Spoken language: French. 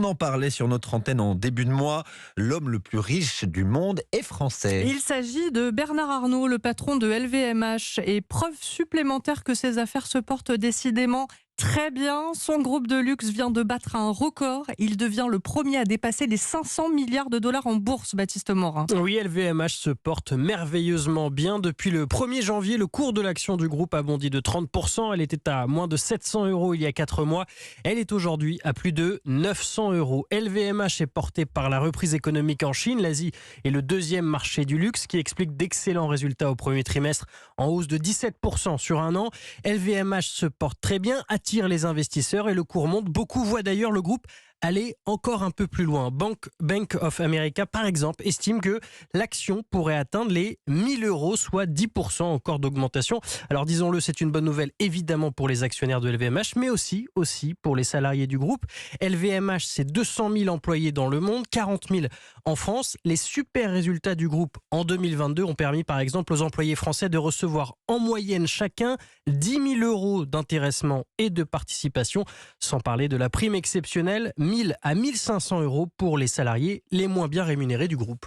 On en parlait sur notre antenne en début de mois. L'homme le plus riche du monde est français. Il s'agit de Bernard Arnault, le patron de LVMH, et preuve supplémentaire que ses affaires se portent décidément très bien. Son groupe de luxe vient de battre un record. Il devient le premier à dépasser les 500 milliards de dollars en bourse, Baptiste Morin. Oui, LVMH se porte merveilleusement bien. Depuis le 1er janvier, le cours de l'action du groupe a bondi de 30%. Elle était à moins de 700 € il y a 4 mois. Elle est aujourd'hui à plus de 900 €. LVMH est porté par la reprise économique en Chine. L'Asie est le deuxième marché du luxe, qui explique d'excellents résultats au premier trimestre, en hausse de 17% sur un an. LVMH se porte très bien, attire les investisseurs et le cours monte. Beaucoup voient d'ailleurs le groupe aller encore un peu plus loin. Bank of America, par exemple, estime que l'action pourrait atteindre les 1 000 €, soit 10% encore d'augmentation. Alors disons-le, c'est une bonne nouvelle évidemment pour les actionnaires de LVMH, mais aussi pour les salariés du groupe. LVMH, c'est 200 000 employés dans le monde, 40 000 en France. Les super résultats du groupe en 2022 ont permis par exemple aux employés français de recevoir en moyenne chacun 10 000 € d'intéressement et de participation, sans parler de la prime exceptionnelle, 1 000 à 1 500 € pour les salariés les moins bien rémunérés du groupe.